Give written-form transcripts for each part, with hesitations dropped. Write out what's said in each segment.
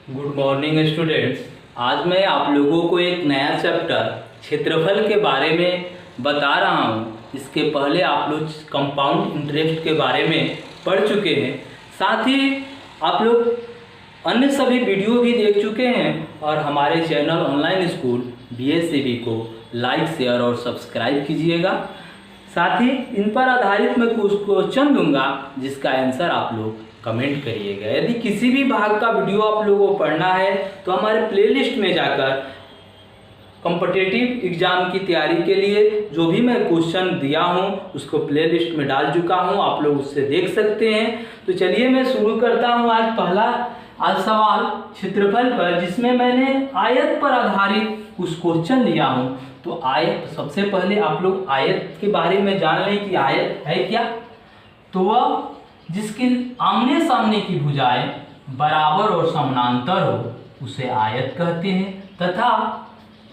Good morning students. आज मैं आप लोगों को एक नया चैप्टर क्षेत्रफल के बारे में बता रहा हूँ। इसके पहले आप लोग कंपाउंड इंटरेस्ट के बारे में पढ़ चुके हैं, साथ ही आप लोग अन्य सभी वीडियो भी देख चुके हैं। और हमारे चैनल ऑनलाइन स्कूल BSCB को लाइक, शेयर और सब्सक्राइब कीजिएगा। साथ ही इन पर आधारित मैं कुछ क्वेश्चन दूंगा जिसका आंसर आप लोग कमेंट करिएगा। यदि किसी भी भाग का वीडियो आप लोगों को पढ़ना है तो हमारे प्लेलिस्ट में जाकर कॉम्पिटिटिव एग्जाम की तैयारी के लिए जो भी मैं क्वेश्चन दिया हूं उसको प्लेलिस्ट में डाल चुका हूं, आप लोग उससे देख सकते हैं। तो चलिए मैं शुरू करता हूं आज सवाल क्षेत्रफल पर, जिसमें मैंने आयत पर आधारित कुछ क्वेश्चन लिया हूं। तो आयत, सबसे पहले आप लोग आयत के बारे में जान लें कि आयत है क्या। तो वह जिसकी आमने सामने की भुजाएं बराबर और समानांतर हो उसे आयत कहते हैं, तथा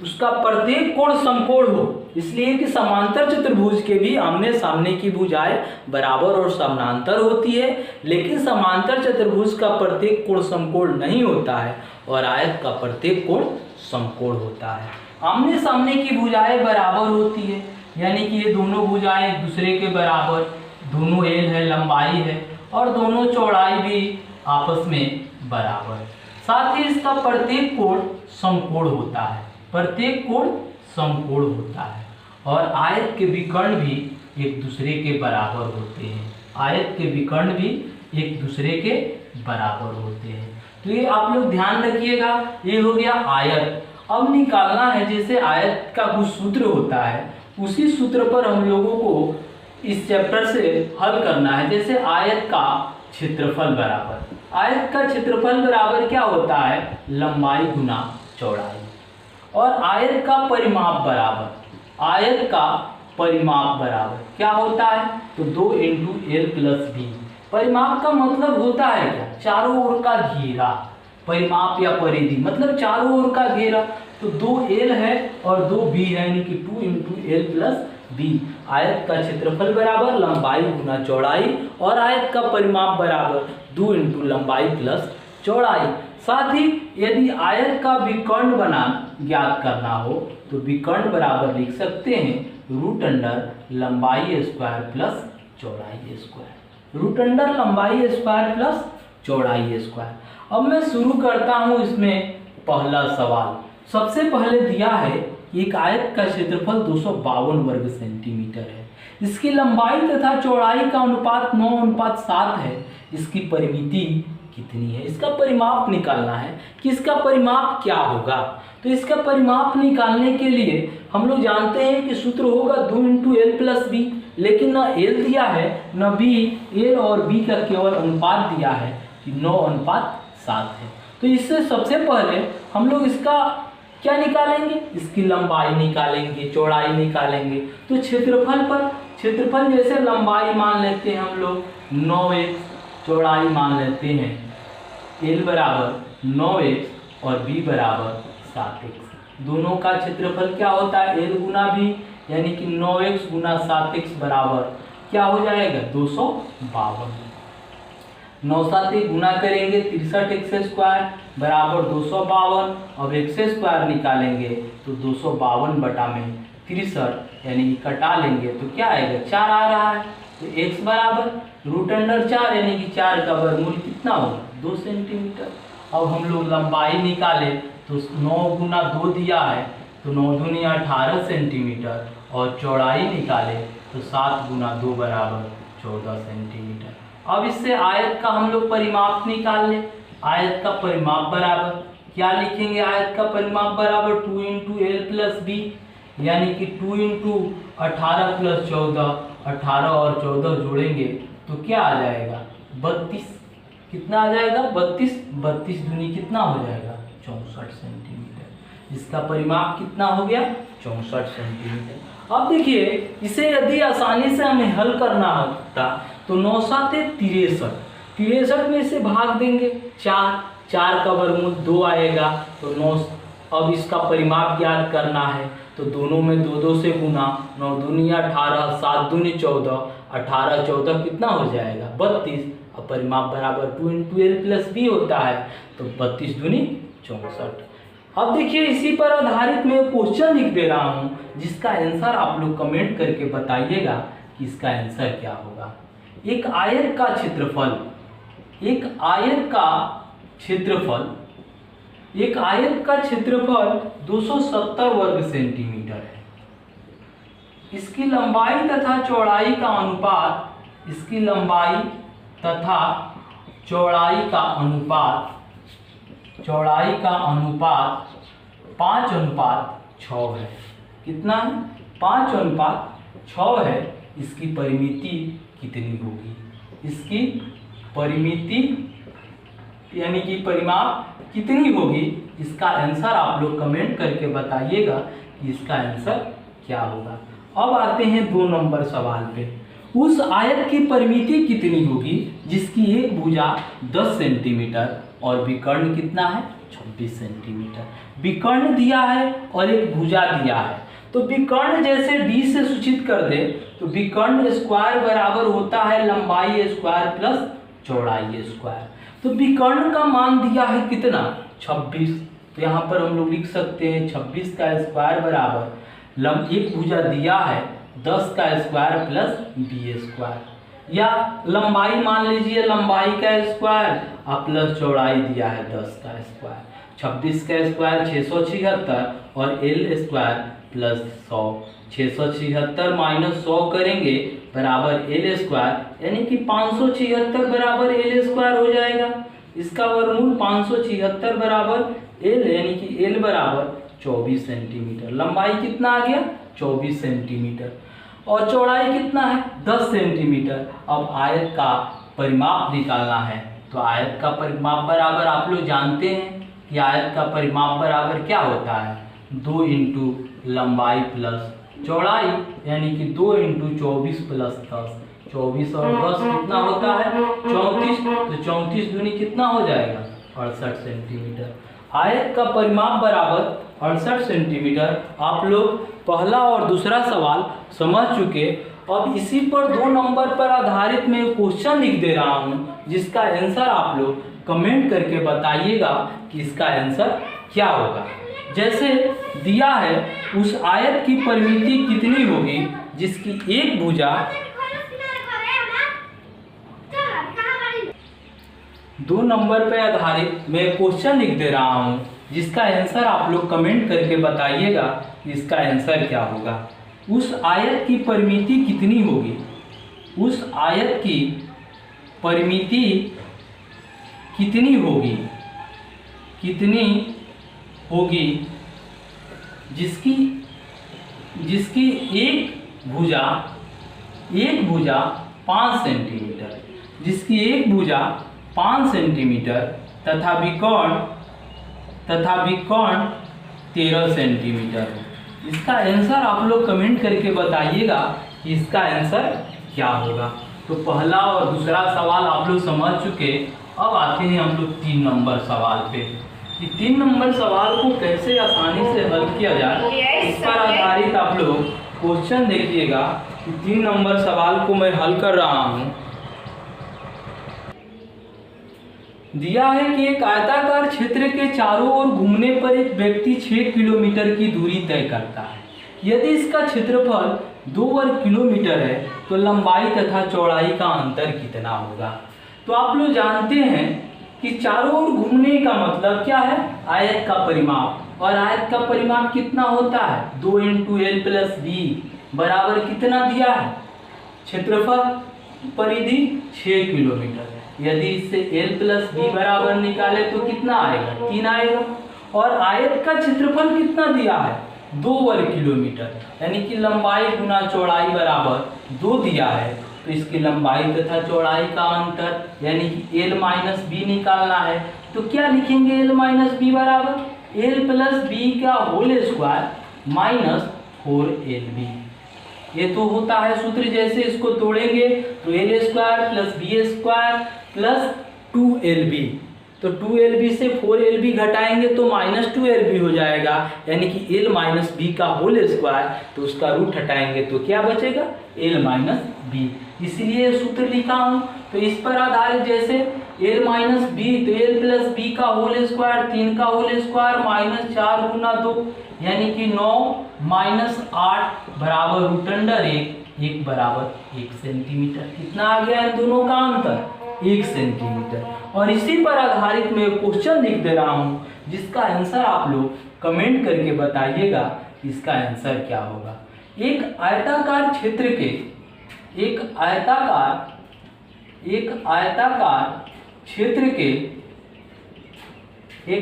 उसका प्रत्येक कोण समकोण हो। इसलिए कि समांतर चतुर्भुज के भी आमने सामने की भुजाएं बराबर और समानांतर होती है, लेकिन समांतर चतुर्भुज का प्रत्येक कोण समकोण नहीं होता है और आयत का प्रत्येक कोण समकोण होता है। आमने सामने की भुजाएं बराबर होती है, यानी कि ये दोनों भुजाएं एक दूसरे के बराबर, दोनों एल है, लंबाई है, और दोनों चौड़ाई भी आपस में बराबर है। साथ ही इसका प्रत्येक कोण समकोण होता है, प्रत्येक कोण समकोण होता है। और आयत के विकर्ण भी एक दूसरे के बराबर होते हैं, आयत के विकर्ण भी एक दूसरे के बराबर होते हैं। तो ये आप लोग ध्यान रखिएगा, ये हो गया आयत। अब निकालना है, जैसे आयत का कुछ सूत्र होता है उसी सूत्र पर हम लोगों को इस चैप्टर से हल करना है। जैसे आयत का क्षेत्रफल बराबर, आयत का क्षेत्रफल बराबर क्या होता है, लंबाई गुना चौड़ाई। और आयत का परिमाप बराबर, आयत का परिमाप बराबर क्या होता है, तो 2 × L + B। परिमाप का मतलब होता है क्या, चारों ओर का घेरा। परिमाप या परिधि मतलब चारों ओर का घेरा। तो 2L है और 2B है, यानी कि 2 × L + B। आयत का क्षेत्रफल बराबर लंबाई गुना चौड़ाई, और आयत का परिमाप बराबर 2 × लंबाई + चौड़ाई। साथ ही यदि आयत का विकर्ण बनाम ज्ञात करना हो तो विकर्ण बराबर लिख सकते हैं √अंडर लंबाई स्क्वायर प्लस चौड़ाई स्क्वायर, √अंडर लंबाई स्क्वायर प्लस चौड़ाई स्क्वायर। अब मैं शुरू करता हूं इसमें पहला सवाल। सबसे पहले दिया है एक आयत का क्षेत्रफल 252 वर्ग सेंटीमीटर है, इसकी लंबाई तथा चौड़ाई का अनुपात 9:7 है। इसकी परिमिति कितनी है, इसका परिमाप निकालना है कि इसका परिमाप क्या होगा। तो इसका परिमाप निकालने के लिए हम लोग जानते हैं कि सूत्र होगा 2 × L + B, लेकिन न L दिया है न B, L और B का केवल अनुपात दिया है कि 9:7 है। तो इससे सबसे पहले हम लोग इसका क्या निकालेंगे, इसकी लंबाई निकालेंगे, चौड़ाई निकालेंगे। तो क्षेत्रफल पर, क्षेत्रफल जैसे लंबाई मान लेते हैं हम लोग 9x, चौड़ाई मान लेते हैं L बराबर 9x और B बराबर 7x। दोनों का क्षेत्रफल क्या होता है, L गुना B, यानी कि 9x गुना 7x बराबर क्या हो जाएगा 252। 9 7 गुना करेंगे 63x² बराबर 252। अब x² निकालेंगे तो 252/63, यानी कि कटा लेंगे तो क्या आएगा 4 आ रहा है। तो x बराबर √4, यानी कि 4 का वर्गमूल कितना होगा 2 सेंटीमीटर। अब हम लोग लंबाई निकाले तो 9 गुना 2 दिया है तो 9 दूनी 18 सेंटीमीटर, और चौड़ाई निकाले तो 7 गुना 2 बराबर 14 सेंटीमीटर। अब इससे आयत का हम लोग परिमाप निकाल लें। आयत का परिमाप बराबर क्या लिखेंगे, आयत का परिमाप बराबर 2 × L + B, यानी कि 2 × 18 + 14, 18 और 14 जोड़ेंगे तो क्या आ जाएगा 32। कितना आ जाएगा 32, 32 दूनी कितना हो जाएगा 64 सेंटीमीटर। इसका परिमाप कितना हो गया 64 सेंटीमीटर। अब देखिए इसे यदि आसानी से हमें हल करना होता तो 9 7 63, 63 में से भाग देंगे 4, 4 का वर्गमूल 2 आएगा तो 9। अब इसका परिमाप ज्ञात करना है तो दोनों में 2 2 से गुना, 9 दूनी 18, 7 दूनी 14, 18 14 कितना हो जाएगा 32, और परिमाप बराबर 2 × l+b होता है, तो 32 दूनी 64। अब देखिए इसी पर आधारित मैं क्वेश्चन लिख दे रहा हूँ, जिसका आंसर आप लोग कमेंट करके बताइएगा कि इसका आंसर क्या होगा। एक आयत का क्षेत्रफल 270 वर्ग सेंटीमीटर है। इसकी लंबाई तथा चौड़ाई का अनुपात 5:6 है। कितना है? 5:6 है। इसकी परिमिति कितनी होगी? इसकी परिमिति यानी कि परिमाप कितनी होगी? इसका आंसर आप लोग कमेंट करके बताइएगा कि इसका आंसर क्या होगा। अब आते हैं 2 नंबर सवाल पे। उस आयत की परिमिति कितनी होगी जिसकी एक भुजा 10 सेंटीमीटर और विकर्ण कितना है? 26 सेंटीमीटर। विकर्ण दिया है और एक भुजा दिया है, तो विकर्ण जैसे d से सूचित कर दे तो विकर्ण स्क्वायर बराबर होता है लंबाई स्क्वायर प्लस चौड़ाई स्क्वायर। तो विकर्ण का मान दिया है कितना? 26। तो यहाँ पर हम लोग लिख सकते हैं 26 का स्क्वायर बराबर एक भुजा दिया है 10 का स्क्वायर प्लस b स्क्वायर, या लंबाई मान लीजिए लंबाई का स्क्वायर और प्लस चौड़ाई दिया है 10 का स्क्वायर। 26 का स्क्वायर 676 और l स्क्वायर प्लस 100। 676 माइनस 100 करेंगे बराबर l स्क्वायर, यानी कि 576 बराबर l स्क्वायर हो जाएगा। इसका वर्गमूल 576 बराबर l, यानी कि l बराबर 24 सेंटीमीटर। लंबाई कितना आ गया? 24 सेंटीमीटर। और चौड़ाई कितना है? 10 सेंटीमीटर। अब आयत का परिमाप निकालना है, तो आयत का परिमाप बराबर आप लोग जानते हैं कि आयत का परिमाप बराबर क्या होता है? 2 × लंबाई प्लस चौड़ाई, यानी कि 2 × 24 प्लस 10। 24 और 10 कितना होता है? 34। तो 34 दूनी कितना हो जाएगा? 68 सेंटीमीटर। आयत का परिमाप बराबर 68 सेंटीमीटर। आप लोग पहला और दूसरा सवाल समझ चुके। अब इसी पर 2 नंबर पर आधारित मैं क्वेश्चन लिख दे रहा हूँ, जिसका आंसर आप लोग कमेंट करके बताइएगा कि इसका आंसर क्या होगा। जैसे दिया है उस आयत की परिमिति कितनी होगी जिसकी एक भुजा 2 नंबर पर आधारित मैं क्वेश्चन लिख दे रहा हूँ, जिसका आंसर आप लोग कमेंट करके बताइएगा कि इसका आंसर क्या होगा। उस आयत की परिमिति कितनी होगी? उस आयत की परिमिति कितनी होगी? जिसकी एक भुजा 5 सेंटीमीटर, जिसकी एक भुजा 5 सेंटीमीटर तथा विकर्ण 13 सेंटीमीटर। इसका आंसर आप लोग कमेंट करके बताइएगा कि इसका आंसर क्या होगा। तो पहला और दूसरा सवाल आप लोग समझ चुके। अब आते हैं हम लोग 3 नंबर सवाल पे कि 3 नंबर सवाल को कैसे आसानी से हल किया जाए। इस पर आधारित आप लोग क्वेश्चन देखिएगा कि 3 नंबर सवाल को मैं हल कर रहा हूँ। दिया है कि एक आयताकार क्षेत्र के चारों ओर घूमने पर एक व्यक्ति 6 किलोमीटर की दूरी तय करता है। यदि इसका क्षेत्रफल 2 वर्ग किलोमीटर है तो लंबाई तथा चौड़ाई का अंतर कितना होगा। तो आप लोग जानते हैं कि चारों ओर घूमने का मतलब क्या है? आयत का परिमाप। और आयत का परिमाप कितना होता है? 2 × l+b बराबर कितना दिया है? क्षेत्रफल परिधि 6 किलोमीटर। यदि इससे l+b बराबर निकाले तो कितना आएगा? 3 आएगा। और आयत का क्षेत्रफल कितना दिया है? 2 वर्ग किलोमीटर, यानी कि लंबाई गुना चौड़ाई बराबर 2 दिया है। तो इसकी लंबाई तथा चौड़ाई का अंतर यानी कि l-b निकालना है। तो क्या लिखेंगे? l-b बराबर l+b का होल स्क्वायर माइनस 4lb। ये तो होता है सूत्र, जैसे इसको तोड़ेंगे तो l square plus b square plus 2lb। तो 2lb से 4lb घटाएंगे तो -2lb हो जाएगा, यानी कि l-b का होल स्क्वायर। तो उसका रूट हटाएंगे तो क्या बचेगा? l-b। इसलिए सूत्र लिखा हूँ। तो इस पर आधारित जैसे l माइनस बी, तो l प्लस बी का होल स्क्वायर, 3 का होल स्क्वायर माइनस 4 गुना 2 यानी कि 9 माइनस 8 बराबर रूट अंडर 1 बराबर 1 सेंटीमीटर। कितना आ गया इन दोनों का अंतर? 1 सेंटीमीटर। और इसी पर आधारित मैं क्वेश्चन लिख दे रहा हूँ जिसका आंसर आप लोग कमेंट करके बताइएगा कि इसका आंसर क्या होगा। एक आयताकार क्षेत्र के एक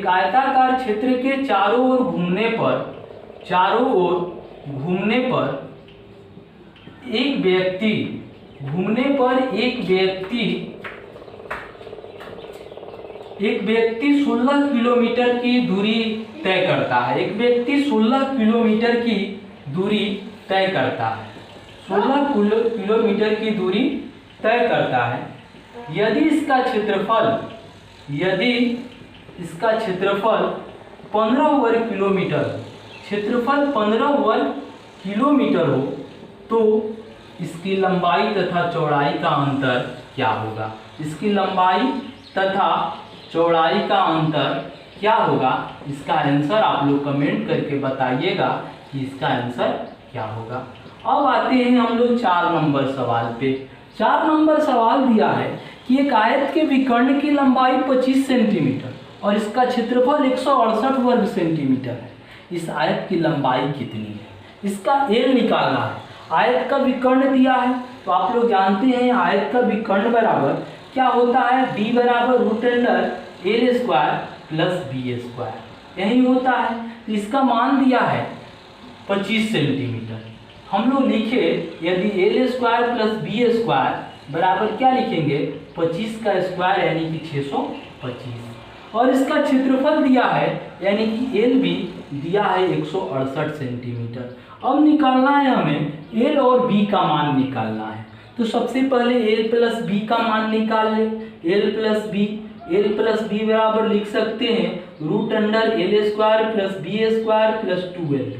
आयताकार क्षेत्र के चारों ओर घूमने पर एक व्यक्ति 16 किलोमीटर की दूरी तय करता है। एक व्यक्ति 16 किलोमीटर की दूरी तय करता है। 16 किलोमीटर की दूरी तय करता है। यदि इसका क्षेत्रफल 15 वर्ग किलोमीटर हो तो इसकी लंबाई तथा चौड़ाई का अंतर क्या होगा? इसकी लंबाई तथा चौड़ाई का अंतर क्या होगा? इसका आंसर आप लोग कमेंट करके बताइएगा कि इसका आंसर क्या होगा। अब आते हैं हम लोग 4 नंबर सवाल पे। 4 नंबर सवाल दिया है कि एक आयत के विकर्ण की लंबाई 25 सेंटीमीटर और इसका क्षेत्रफल 168 वर्ग सेंटीमीटर है। इस आयत की लंबाई कितनी है? इसका एल निकालना है। आयत का विकर्ण दिया है तो आप लोग जानते हैं आयत का विकर्ण बराबर क्या होता है? d बराबर root under L square plus B square, यही होता है। तो इसका मान दिया है 25 सेंटीमीटर। हम लोग लिखे यदि L square plus B square बराबर क्या लिखेंगे? 25 का स्क्वायर यानी कि 625। और इसका क्षेत्रफल दिया है यानी कि एल भी दिया है 168 सेंटीमीटर। अब निकालना है हमें एल और बी का मान निकालना है। तो सबसे पहले एल प्लस बी का मान निकाल ले। एल प्लस बी बराबर लिख सकते हैं root under L square plus B square plus 2lb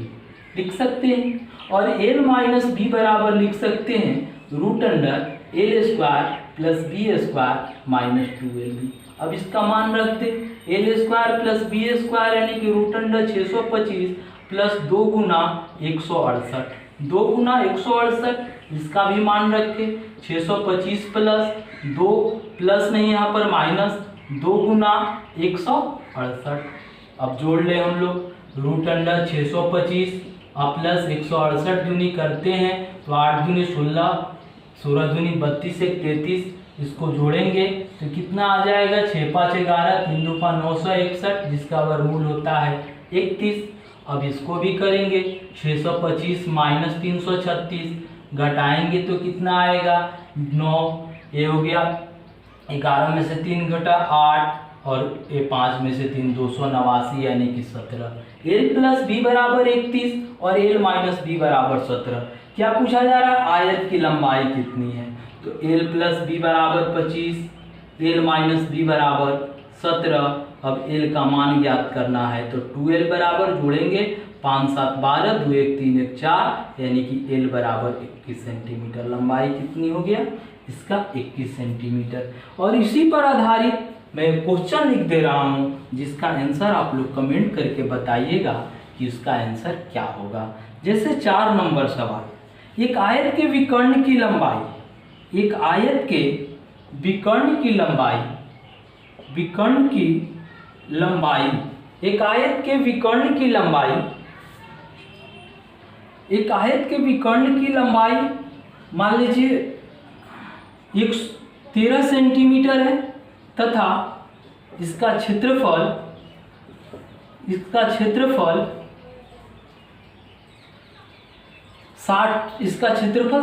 लिख सकते हैं। और एल माइनस बी बराबर लिख सकते हैं root under L square plus B square minus 2lb। अब इसका मान रखते L square plus B square यानी कि रूट अंडर 625 प्लस 2 गुना 168, 2 गुना 168 इसका भी मान रखे 625 प्लस 2 प्लस नहीं यहाँ पर माइनस 2 गुना 168। अब जोड़ ले हम लोग रूट अंडर 625 अब प्लस 168 दूनी करते हैं तो 8 दूनी 16, 16 दूनी 32 से 33, इसको जोड़ेंगे तो कितना आ जाएगा? 6 5 11, 3 2 5 961 जिसका वर्गमूल होता है 31। अब इसको भी करेंगे 625 माइनस 336 घटाएंगे तो कितना आएगा? 9, ये हो गया 11 में से 3 घटा 8 और ये 5 में से 3 289 यानी कि 17। एल प्लस बी बराबर 31 और एल माइनस बी बराबर 17। क्या पूछा जा रहा है? आयत की लंबाई कितनी है? तो एल प्लस बी बराबर 25, एल माइनस बी बराबर 17। अब एल का मान ज्ञात करना है तो 2l बराबर जोड़ेंगे 5 7 12, 2 1 3 1 4 यानी कि एल बराबर 21 सेंटीमीटर। लंबाई कितनी हो गया? इसका 21 सेंटीमीटर। और इसी पर आधारित मैं क्वेश्चन लिख दे रहा हूँ जिसका आंसर आप लोग कमेंट करके बताइएगा कि उसका आंसर क्या होगा। जैसे 4 नंबर सवाल, एक आयत के विकर्ण की लंबाई, एक आयत के विकर्ण की लंबाई, एक आयत के विकर्ण की लंबाई, एक आयत के विकर्ण की लंबाई मान लीजिए 13 सेंटीमीटर है तथा इसका क्षेत्रफल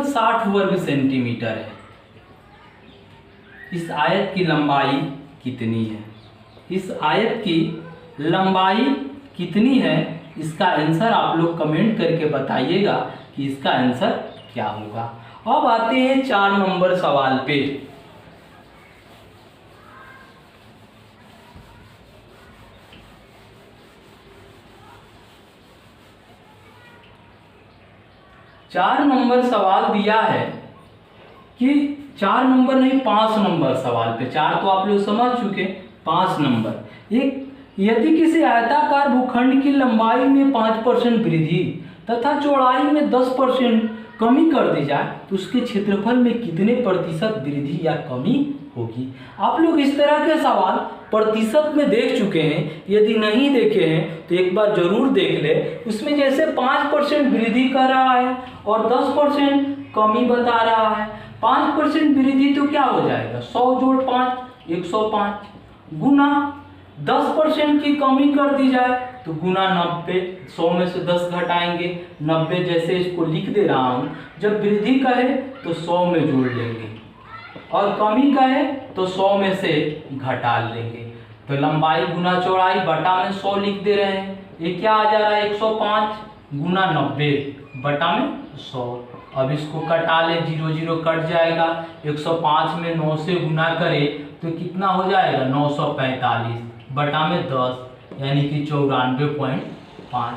60 वर्ग सेंटीमीटर है। इस आयत की लंबाई कितनी है? इस आयत की लंबाई कितनी है? इसका आंसर आप लोग कमेंट करके बताइएगा कि इसका आंसर क्या होगा। अब आते हैं 4 नंबर सवाल पे। चार नंबर सवाल दिया है कि 4 नंबर नहीं 5 नंबर सवाल पे, 4 तो आप लोग समझ चुके, 5 नंबर। एक, यदि किसी आयताकार भूखंड की लंबाई में 5% वृद्धि तथा चौड़ाई में 10% कमी कर दी जाए तो उसके क्षेत्रफल में कितने प्रतिशत वृद्धि या कमी होगी। आप लोग इस तरह के सवाल प्रतिशत में देख चुके हैं, यदि नहीं देखे हैं तो एक बार जरूर देख ले। उसमें जैसे 5% वृद्धि कर रहा है और 10% कमी बता रहा है। 5% वृद्धि तो क्या हो जाएगा, 100 जोड़ 5 105, गुना 10% की कमी कर दी जाए तो गुना 90, 100 में से 10 घटाएंगे, 90 जैसे इसको लिख दे रहा हूँ। जब वृद्धि कहे तो 100 में जोड़ लेंगे और कमी कहे तो 100 में से घटा लेंगे। तो लंबाई गुना चौड़ाई बटा में 100 लिख दे रहे हैं। ये क्या आ जा रहा है, 105 गुना 90 बटा में 100। अब इसको कटा ले, 0 0 कट जाएगा। 105 में 9 से गुना करे तो कितना हो जाएगा, 945 बटा में 10 यानी कि 94.5।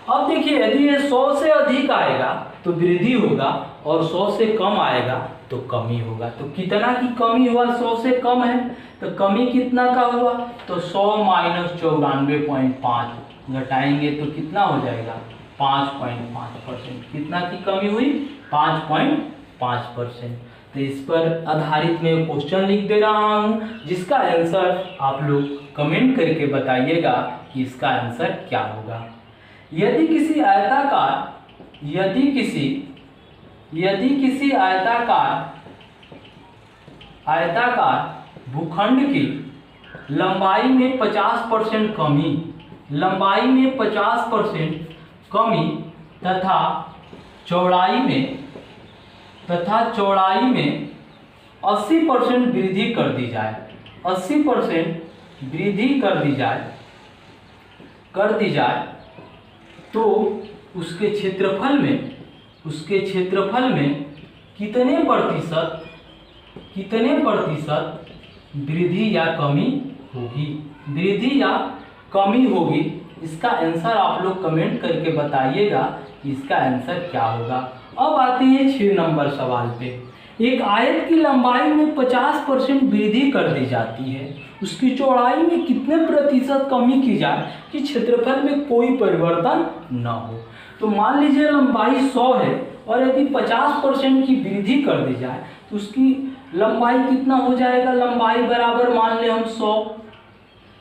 अब देखिए यदि ये 100 से अधिक आएगा तो वृद्धि होगा और 100 से कम आएगा तो कमी होगा। तो कितना की कमी हुआ, 100 से कम है तो कमी कितना का हुआ, तो 100 माइनस 94.5 घटाएंगे तो कितना हो जाएगा, 5.5%। कितना की कमी हुई, 5.5%। तो इस पर आधारित मैं क्वेश्चन लिख दे रहा हूँ जिसका आंसर आप लोग कमेंट करके बताइएगा कि इसका आंसर क्या होगा। यदि किसी आयताकार भूखंड की लंबाई में 50% कमी तथा चौड़ाई में 80% वृद्धि कर दी जाए, 80% वृद्धि कर दी जाए तो उसके क्षेत्रफल में कितने प्रतिशत वृद्धि या कमी होगी। इसका आंसर आप लोग कमेंट करके बताइएगा कि इसका आंसर क्या होगा। अब आते हैं 6 नंबर सवाल पे। एक आयत की लंबाई में 50% वृद्धि कर दी जाती है, उसकी चौड़ाई में कितने प्रतिशत कमी की जाए कि क्षेत्रफल में कोई परिवर्तन न हो। तो मान लीजिए लंबाई 100 है और यदि 50% की वृद्धि कर दी जाए तो उसकी लंबाई कितना हो जाएगा, लंबाई बराबर मान ले हम 100,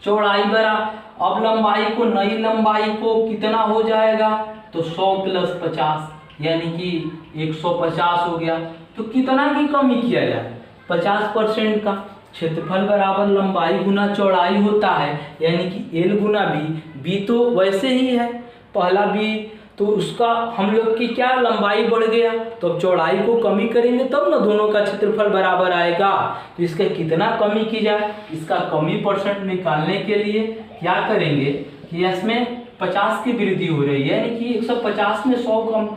चौड़ाई बराबर, अब नई लंबाई को कितना हो जाएगा, तो 100 + 50 यानी कि 150 हो गया। तो कितना की कमी किया जाए, 50% का। क्षेत्रफल बराबर लंबाई गुना चौड़ाई होता है यानी कि L गुना B तो वैसे ही है पहला B, तो उसका हम लोग की क्या लंबाई बढ़ गया, तो अब चौड़ाई को कमी करेंगे तब ना दोनों का क्षेत्रफल बराबर आएगा। तो इसका कितना कमी की जाए, इसका कमी % निकालने के लिए क्या करेंगे कि इसमें 50 की वृद्धि हो रही है यानी कि 150 में 100 कम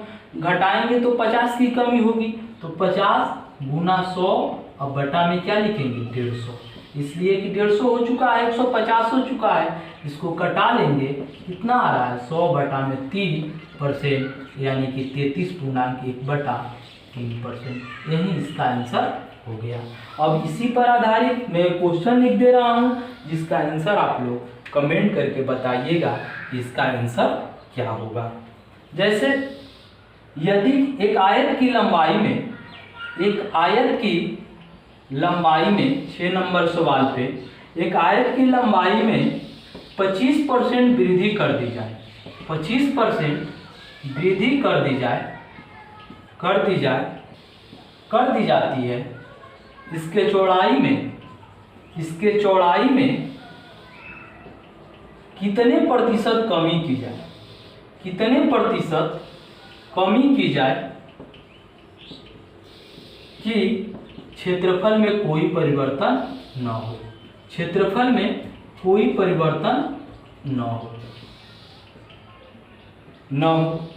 घटाएंगे तो 50 की कमी होगी। तो 50 गुना 100 अब बटा में क्या लिखेंगे, 150, इसलिए कि 150 हो चुका है, 150 हो चुका है। इसको कटा लेंगे, कितना आ रहा है, 100 बटा में 3% यानी कि 33.1/3%। यही इसका आंसर हो गया। अब इसी पर आधारित मैं क्वेश्चन लिख दे रहा हूँ जिसका आंसर आप लोग कमेंट करके बताइएगा कि इसका आंसर क्या होगा। जैसे यदि एक आयत की लंबाई में 6 नंबर सवाल पे एक आयत की लंबाई में 25% वृद्धि कर दी जाए, 25% वृद्धि कर दी जाती है, इसके चौड़ाई में कितने प्रतिशत कमी की जाए, कितने प्रतिशत कमी की जाए कि क्षेत्रफल में कोई परिवर्तन न हो, क्षेत्रफल में कोई परिवर्तन न हो।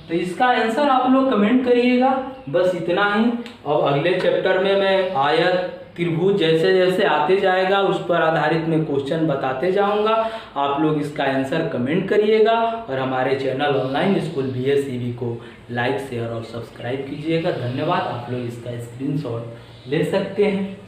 तो इसका आंसर आप लोग कमेंट करिएगा। बस इतना ही। अब अगले चैप्टर में मैं आयत त्रिभुज जैसे जैसे आते जाएगा उस पर आधारित मैं क्वेश्चन बताते जाऊंगा। आप लोग इसका आंसर कमेंट करिएगा और हमारे चैनल ऑनलाइन स्कूल BSEB को लाइक शेयर और सब्सक्राइब कीजिएगा। धन्यवाद। आप लोग इसका स्क्रीनशॉट ले सकते हैं।